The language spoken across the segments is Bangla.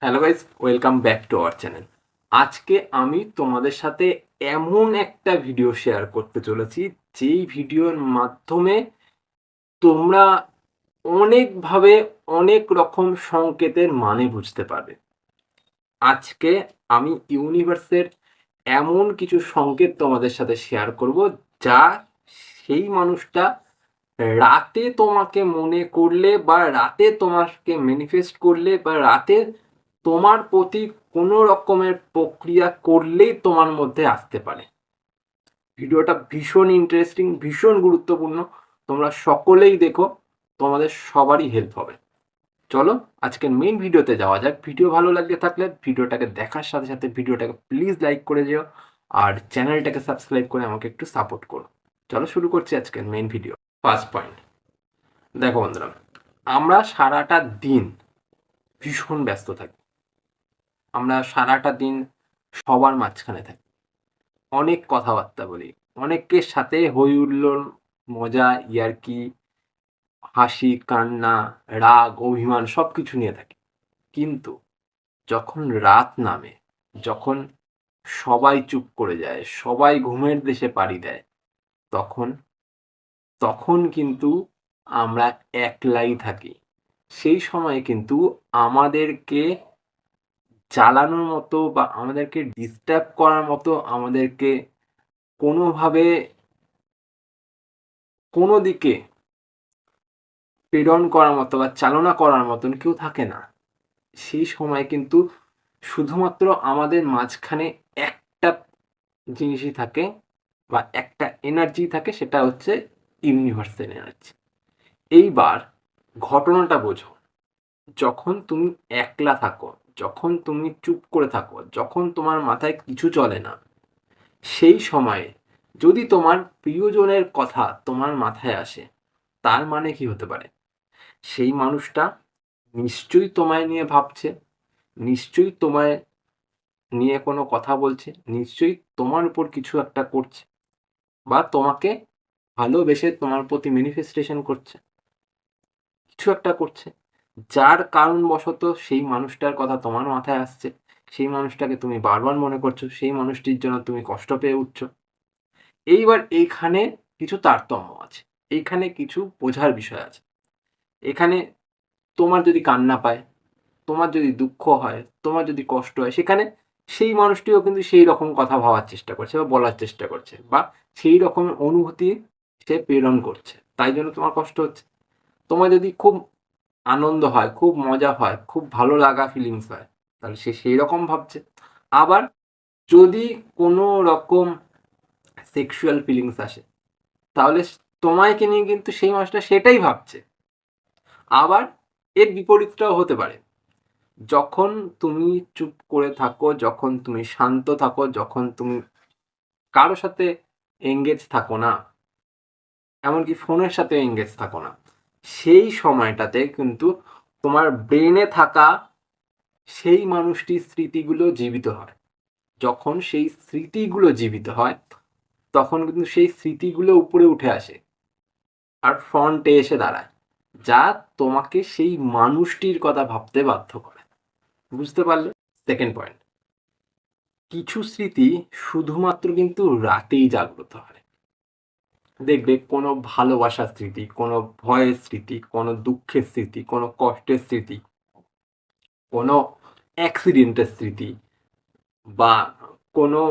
Hello guys, welcome back to our channel. আজকে আমি তোমাদের সাথে এমন একটা ভিডিও শেয়ার করতে চলেছি, যেই ভিডিওর মাধ্যমে তোমরা অনেকভাবে অনেক রকম সংকেতের মানে বুঝতে পারবে। আজকে আমি ইউনিভার্সের এমন কিছু সংকেত তোমাদের সাথে শেয়ার করব, যা সেই মানুষটা রাতে তোমাকে মনে করলে বা রাতে তোমাকে ম্যানিফেস্ট করলে বা রাতে তোমার প্রতি কোনো রকমের প্রক্রিয়া করলেই তোমার মধ্যে আসতে পারে। ভিডিওটা ভীষণ ইন্টারেস্টিং, ভীষণ গুরুত্বপূর্ণ। তোমরা সকলেই দেখো, তোমাদের সবারই হেল্প হবে। চলো আজকের মেইন ভিডিওতে যাওয়া যাক। ভিডিও ভালো লাগলে থাকলে ভিডিওটাকে দেখার সাথে সাথে ভিডিওটাকে প্লিজ লাইক করে যেও, আর চ্যানেলটাকে সাবস্ক্রাইব করে আমাকে একটু সাপোর্ট করো। চলো শুরু করছি আজকের মেইন ভিডিও। ফার্স্ট পয়েন্ট, দেখো বন্ধুরা, আমরা সারাটা দিন ভীষণ ব্যস্ত থাকি। আমরা সারাটা দিন সবার মাঝখানে থাকি, অনেক কথাবার্তা বলি, অনেকের সাথে হই হুল্লোড়, মজা, ইয়ার্কি, হাসি, কান্না, রাগ, অভিমান সব কিছু নিয়ে থাকি। কিন্তু যখন রাত নামে, যখন সবাই চুপ করে যায়, সবাই ঘুমের দেশে পাড়ি দেয়, তখন তখন কিন্তু আমরা একলাই থাকি। সেই সময় কিন্তু আমাদেরকে জ্বালানোর মতো বা আমাদেরকে ডিস্টার্ব করার মতো, আমাদেরকে কোনোভাবে কোনো দিকে প্রেরণ করার মতো বা চালনা করার মতন কেউ থাকে না। সেই সময় কিন্তু শুধুমাত্র আমাদের মাঝখানে একটা জিনিসই থাকে বা একটা এনার্জি থাকে, সেটা হচ্ছে ইউনিভার্সাল এনার্জি। এইবার ঘটনাটা বোঝো, যখন তুমি একলা থাকো, যখন তুমি চুপ করে থাকো, যখন তোমার মাথায় কিছু চলে না, সেই সময়ে যদি তোমার প্রিয়জনের কথা তোমার মাথায় আসে, তার মানে কি হতে পারে? সেই মানুষটা নিশ্চয়ই তোমায় নিয়ে ভাবছে, নিশ্চয়ই তোমায় নিয়ে কোনো কথা বলছে, নিশ্চয়ই তোমার উপর কিছু একটা করছে, বা তোমাকে ভালোবেসে তোমার প্রতি ম্যানিফেস্টেশন করছে, কিছু একটা করছে, যার কারণবশত সেই মানুষটার কথা তোমার মাথায় আসছে, সেই মানুষটাকে তুমি বারবার মনে করছো, সেই মানুষটির জন্য তুমি কষ্ট পেয়ে উঠছো। এইবার এইখানে কিছু তারতম্য আছে, এইখানে কিছু বোঝার বিষয় আছে। এখানে তোমার যদি কান্না পায়, তোমার যদি দুঃখ হয়, তোমার যদি কষ্ট হয়, সেখানে সেই মানুষটিও কিন্তু সেই রকম কথা ভাবার চেষ্টা করছে বা বলার চেষ্টা করছে, বা সেই রকম অনুভূতি সে প্রেরণ করছে, তাই জন্য তোমার কষ্ট হচ্ছে। তোমার যদি খুব আনন্দ হয়, খুব মজা হয়, খুব ভালো লাগা ফিলিংস হয়, তাহলে সে সেই রকম ভাবছে। আবার যদি কোনো রকম সেক্সুয়াল ফিলিংস আসে, তাহলে তোমাকে নিয়ে কিন্তু সেই মানুষটা সেটাই ভাবছে। আবার এর বিপরীতটাও হতে পারে। যখন তুমি চুপ করে থাকো, যখন তুমি শান্ত থাকো, যখন তুমি কারো সাথে এঙ্গেজ থাকো না, এমনকি ফোনের সাথে এঙ্গেজ থাকো না, সেই সময়টাতে কিন্তু তোমার ব্রেনে থাকা সেই মানুষটির স্মৃতিগুলো জীবিত হয়। যখন সেই স্মৃতিগুলো জীবিত হয়, তখন কিন্তু সেই স্মৃতিগুলো উপরে উঠে আসে আর ফ্রন্টে এসে দাঁড়ায়, যা তোমাকে সেই মানুষটির কথা ভাবতে বাধ্য করে। বুঝতে পারলে? সেকেন্ড পয়েন্ট, কিছু স্মৃতি শুধুমাত্র কিন্তু রাতেই জাগ্রত হয়। দেখবে কোনো ভালোবাসার স্মৃতি, কোনো ভয়ের স্মৃতি, কোনো দুঃখের স্মৃতি, কোনো কষ্টের স্মৃতি, কোনো অ্যাক্সিডেন্টের স্মৃতি, বা কোনো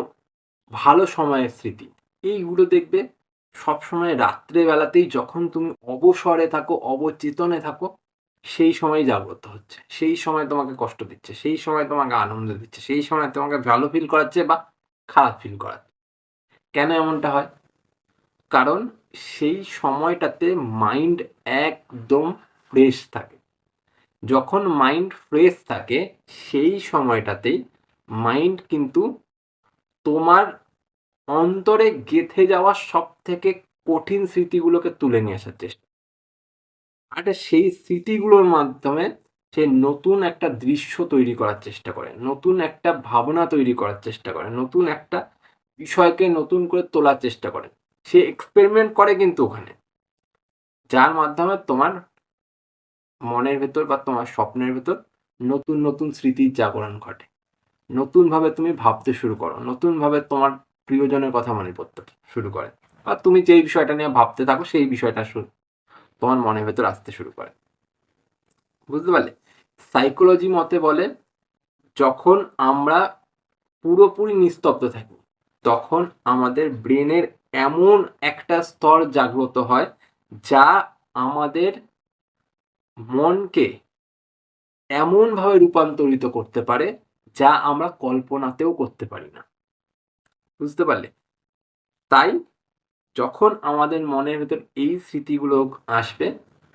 ভালো সময়ের স্মৃতি, এইগুলো দেখবে সবসময় রাত্রেবেলাতেই, যখন তুমি অবসরে থাকো, অবচেতনে থাকো, সেই সময় জাগ্রত হচ্ছে, সেই সময় তোমাকে কষ্ট দিচ্ছে, সেই সময় তোমাকে আনন্দ দিচ্ছে, সেই সময় তোমাকে ভালো ফিল করাচ্ছে বা খারাপ ফিল করাচ্ছে। কেন এমনটা হয়? কারণ সেই সময়টাতে মাইন্ড একদম ফ্রেশ থাকে। যখন মাইন্ড ফ্রেশ থাকে, সেই সময়টাতেই মাইন্ড কিন্তু তোমার অন্তরে গেঁথে যাওয়া সব থেকে কঠিন স্মৃতিগুলোকে তুলে নিয়ে আসার চেষ্টা, আর সেই স্মৃতিগুলোর মাধ্যমে সে নতুন একটা দৃশ্য তৈরি করার চেষ্টা করে, নতুন একটা ভাবনা তৈরি করার চেষ্টা করে, নতুন একটা বিষয়কে নতুন করে তোলার চেষ্টা করে। সে এক্সপেরিমেন্ট করে কিন্তু ওখানে, যার মাধ্যমে তোমার মনের ভেতর বা তোমার স্বপ্নের ভেতর নতুন নতুন স্মৃতির জাগরণ ঘটে, নতুনভাবে তুমি ভাবতে শুরু করো, নতুনভাবে তোমার প্রিয়জনের কথা মনে পড়তে শুরু করে, আর তুমি যেই বিষয়টা নিয়ে ভাবতে থাকো সেই বিষয়টা তোমার মনের ভেতর আসতে শুরু করে। বুঝতে পারলে? সাইকোলজি মতে বলে, যখন আমরা পুরোপুরি নিস্তব্ধ থাকি তখন আমাদের ব্রেনের এমন একটা স্তর জাগ্রত হয় যা আমাদের মনকে এমনভাবে রূপান্তরিত করতে পারে যা আমরা কল্পনাতেও করতে পারি না। বুঝতে পারলে? তাই যখন আমাদের মনের ভেতর এই স্মৃতিগুলো আসবে,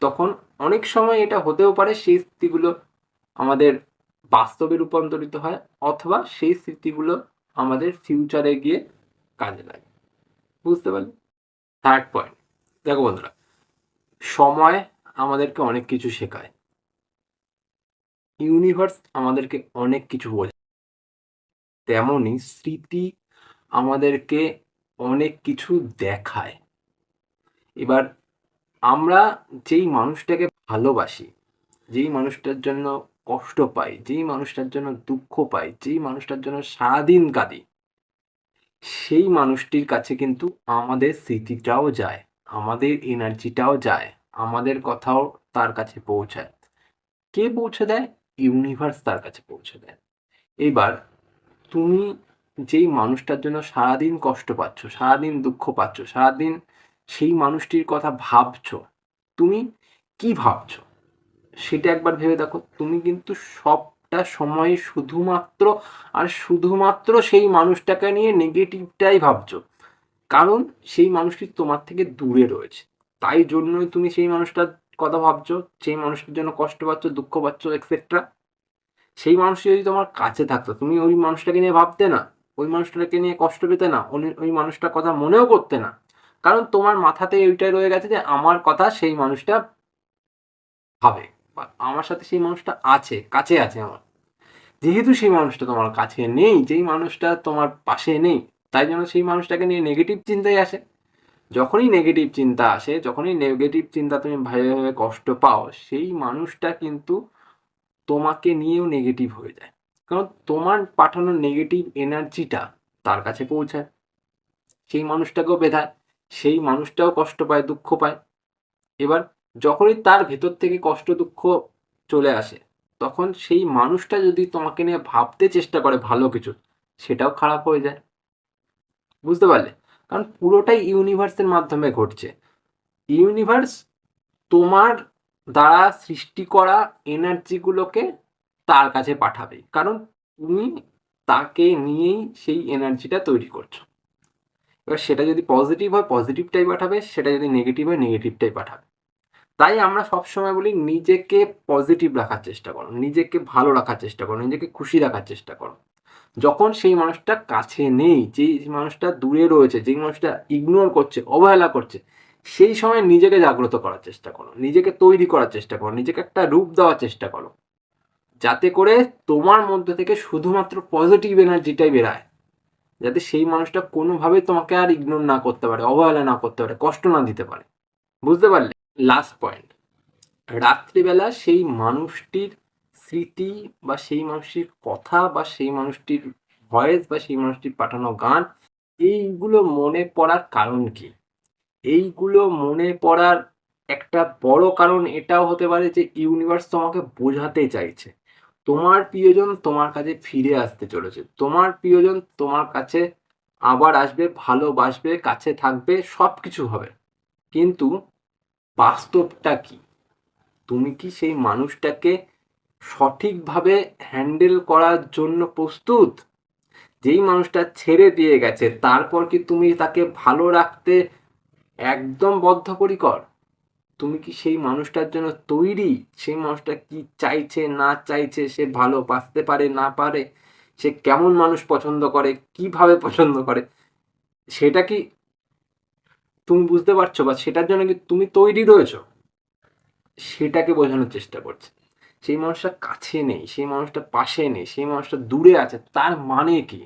তখন অনেক সময় এটা হতেও পারে সেই স্মৃতিগুলো আমাদের বাস্তবে রূপান্তরিত হয়, অথবা সেই স্মৃতিগুলো আমাদের ফিউচারে গিয়ে কাজে লাগে। বুঝতে পারলে? থার্ড পয়েন্ট, দেখো বন্ধুরা, সময় আমাদেরকে অনেক কিছু শেখায়, ইউনিভার্স আমাদেরকে অনেক কিছু বোঝায়, তেমনই স্মৃতি আমাদেরকে অনেক কিছু দেখায়। এবার আমরা যেই মানুষটাকে ভালোবাসি, যেই মানুষটার জন্য কষ্ট পাই, যেই মানুষটার জন্য দুঃখ পাই, যেই মানুষটার জন্য সারাদিন কাঁদি, সেই মানুষটির কাছে কিন্তু আমাদের স্মৃতিটাও যায়, আমাদের এনার্জিটাও যায়, আমাদের কথাও তার কাছে পৌঁছায়। কে পৌঁছে দেয়? ইউনিভার্স তার কাছে পৌঁছে দেয়। এবার তুমি যেই মানুষটার জন্য সারাদিন কষ্ট পাচ্ছ, সারাদিন দুঃখ পাচ্ছ, সারাদিন সেই মানুষটির কথা ভাবছো, তুমি কি ভাবছো সেটা একবার ভেবে দেখো। তুমি কিন্তু সবটা সময় শুধুমাত্র আর শুধুমাত্র সেই মানুষটাকে নিয়ে নেগেটিভটাই ভাবছো, কারণ সেই মানুষটি তোমার থেকে দূরে রয়েছে, তাই জন্যই তুমি সেই মানুষটার কথা ভাবছো, সেই মানুষটার জন্য কষ্ট পাচ্ছ, দুঃখ পাচ্ছ, এক্সেট্রা। সেই মানুষটি যদি তোমার কাছে থাকতো, তুমি ওই মানুষটাকে নিয়ে ভাবতে না, ওই মানুষটাকে নিয়ে কষ্ট পেতে না, ওই মানুষটার কথা মনেও করতে না, কারণ তোমার মাথাতে ওইটাই রয়ে গেছে যে আমার কথা সেই মানুষটা ভাবে, বা আমার সাথে সেই মানুষটা আছে, কাছে আছে আমার। যেহেতু সেই মানুষটা তোমার কাছে নেই, যেই মানুষটা তোমার পাশে নেই, তাই জন্য সেই মানুষটাকে নিয়ে নেগেটিভ চিন্তাই আসে। যখনই নেগেটিভ চিন্তা আসে, যখনই নেগেটিভ চিন্তা তুমি ভেবে ভেবে কষ্ট পাও, সেই মানুষটা কিন্তু তোমাকে নিয়েও নেগেটিভ হয়ে যায়, কারণ তোমার পাঠানো নেগেটিভ এনার্জিটা তার কাছে পৌঁছায়, সেই মানুষটাকেও বেধায়, সেই মানুষটাও কষ্ট পায়, দুঃখ পায়। এবার যখনই তার ভেতর থেকে কষ্ট দুঃখ চলে আসে, তখন সেই মানুষটা যদি তোমাকে নিয়ে ভাবতে চেষ্টা করে ভালো কিছু, সেটাও খারাপ হয়ে যায়। বুঝতে পারলে? কারণ পুরোটাই ইউনিভার্সের মাধ্যমে ঘটছে। ইউনিভার্স তোমার দ্বারা সৃষ্টি করা এনার্জিগুলোকে তার কাছে পাঠাবে, কারণ তুমি তাকে নিয়েই সেই এনার্জিটা তৈরি করছো। এবার সেটা যদি পজিটিভ হয় পজিটিভটাই পাঠাবে, সেটা যদি নেগেটিভ হয় নেগেটিভটাই পাঠাবে। তাই আমরা সবসময় বলি নিজেকে পজিটিভ রাখার চেষ্টা করো, নিজেকে ভালো রাখার চেষ্টা করো, নিজেকে খুশি রাখার চেষ্টা করো। যখন সেই মানুষটা কাছে নেই, যেই মানুষটা দূরে রয়েছে, যেই মানুষটা ইগনোর করছে, অবহেলা করছে, সেই সময় নিজেকে জাগ্রত করার চেষ্টা করো, নিজেকে তৈরি করার চেষ্টা করো, নিজেকে একটা রূপ দেওয়ার চেষ্টা করো, যাতে করে তোমার মধ্যে থেকে শুধুমাত্র পজিটিভ এনার্জিটাই বেরায়, যাতে সেই মানুষটা কোনোভাবেই তোমাকে আর ইগনোর না করতে পারে, অবহেলা না করতে পারে, কষ্ট না দিতে পারে। বুঝতে পারলে? লাস্ট পয়েন্ট, রাত্রিবেলা সেই মানুষটির স্মৃতি বা সেই মানুষটির কথা বা সেই মানুষটির ভয়েস বা সেই মানুষটির পাঠানো গান, এইগুলো মনে পড়ার কারণ কি? এইগুলো মনে পড়ার একটা বড় কারণ এটাও হতে পারে যে ইউনিভার্স তোমাকে বোঝাতে চাইছে তোমার প্রিয়জন তোমার কাছে ফিরে আসতে চলেছে, তোমার প্রিয়জন তোমার কাছে আবার আসবে, ভালোবাসবে, কাছে থাকবে, সব কিছু হবে। কিন্তু বাস্তবটা কি? তুমি কি সেই মানুষটাকে সঠিকভাবে হ্যান্ডেল করার জন্য প্রস্তুত? যেই মানুষটা ছেড়ে দিয়ে গেছে তারপর কি তুমি তাকে ভালো রাখতে একদম বদ্ধপরিকর? তুমি কি সেই মানুষটার জন্য তৈরি? সেই মানুষটা কি চাইছে না চাইছে, সে ভালোবাসতে পারে না পারে, সে কেমন মানুষ পছন্দ করে, কিভাবে পছন্দ করে, সেটা কি তুমি বুঝতে পারছো? বা সেটার জন্য কি তুমি তৈরি রয়েছো? সেটাকে বোঝানোর চেষ্টা করছে। সেই মানুষটা কাছে নেই, সেই মানুষটা পাশে নেই, সেই মানুষটা দূরে আছে, তার মানে কি?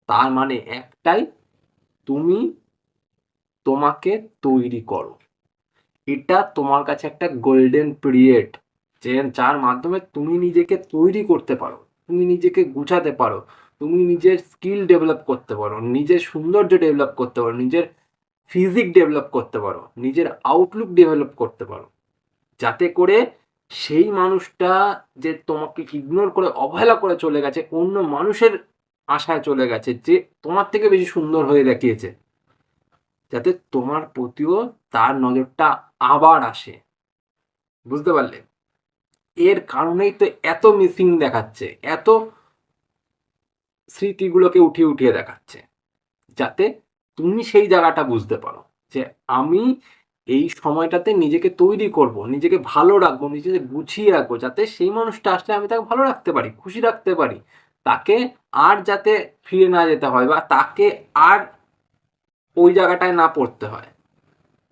তার মানে একটাই, তুমি তোমাকে তৈরি করো। এটা তোমার কাছে একটা গোল্ডেন পিরিয়ড, যার মাধ্যমে তুমি নিজেকে তৈরি করতে পারো, তুমি নিজেকে গুছাতে পারো, তুমি নিজের স্কিল ডেভেলপ করতে পারো, নিজের সৌন্দর্য ডেভেলপ করতে পারো, নিজের ফিজিক ডেভেলপ করতে পারো, নিজের আউটলুক ডেভেলপ করতে পারো, যাতে করে সেই মানুষটা যে তোমাকে ইগনোর করে অবহেলা করে চলে গেছে, অন্য মানুষের আশায় চলে গেছে, যে তোমার থেকে বেশি সুন্দর হয়ে দেখিয়েছে, যাতে তোমার প্রতিও তার নজরটা আবার আসে। বুঝতে পারলে? এর কারণেই তো এত মিসিং দেখাচ্ছে, এত স্মৃতিগুলোকে উঠিয়ে উঠিয়ে দেখাচ্ছে, যাতে তুমি সেই জায়গাটা বুঝতে পারো যে আমি এই সময়টাতে নিজেকে তৈরি করব, নিজেকে ভালো রাখবো, নিজেকে গুছিয়ে রাখবো, যাতে সেই মানুষটা আসলে আমি তাকে ভালো রাখতে পারি, খুশি রাখতে পারি, তাকে আর যাতে ফিরে না যেতে হয়, বা তাকে আর ওই জায়গাটায় না পড়তে হয়।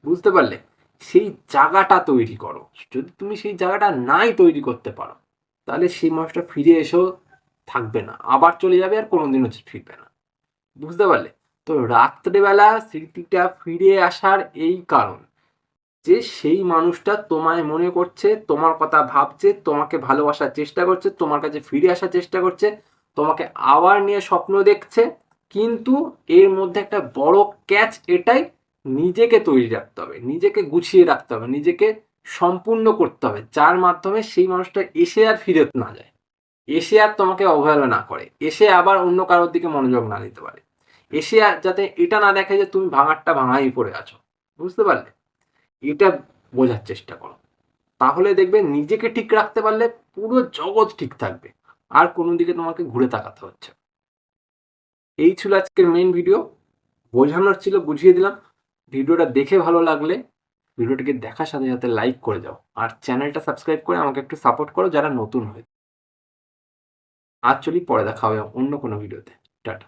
বুঝতে পারলে? সেই জায়গাটা তৈরি করো। যদি তুমি সেই জায়গাটা নাই তৈরি করতে পারো, তাহলে সেই মানুষটা ফিরে এসেও থাকবে না, আবার চলে যাবে, আর কোনোদিনও ফিরবে না। বুঝতে পারলে? তো রাত্রেবেলা স্মৃতিটা ফিরে আসার এই কারণ, যে সেই মানুষটা তোমায় মনে করছে, তোমার কথা ভাবছে, তোমাকে ভালোবাসার চেষ্টা করছে, তোমার কাছে ফিরে আসার চেষ্টা করছে, তোমাকে আবার নিয়ে স্বপ্ন দেখছে। কিন্তু এর মধ্যে একটা বড় ক্যাচ এটাই, নিজেকে তৈরি রাখতে হবে, নিজেকে গুছিয়ে রাখতে হবে, নিজেকে সম্পূর্ণ করতে হবে, যার মাধ্যমে সেই মানুষটা এসে আর ফিরত না যায়, এসে আর তোমাকে অবহেলা না করে, এসে আবার অন্য কারোর দিকে মনোযোগ না দিতে পারে, এসে আর যাতে এটা না দেখে যে তুমি ভাঙারটা ভাঙাই পড়ে আছো। বুঝতে পারলে? এটা বোঝার চেষ্টা করো, তাহলে দেখবে নিজেকে ঠিক রাখতে পারলে পুরো জগৎ ঠিক থাকবে, আর কোনো দিকে তোমাকে ঘুরে তাকাতে হচ্ছে। এই ছিল আজকের মেইন ভিডিও, বোঝানোর ছিল, বুঝিয়ে দিলাম। ভিডিওটা দেখে ভালো লাগলে ভিডিওটিকে দেখার সাথে সাথে লাইক করে যাও, আর চ্যানেলটা সাবস্ক্রাইব করে আমাকে একটু সাপোর্ট করো যারা নতুন হয়ে। আজ চলি, পরে দেখা হবে অন্য কোনো ভিডিওতে। টাটা।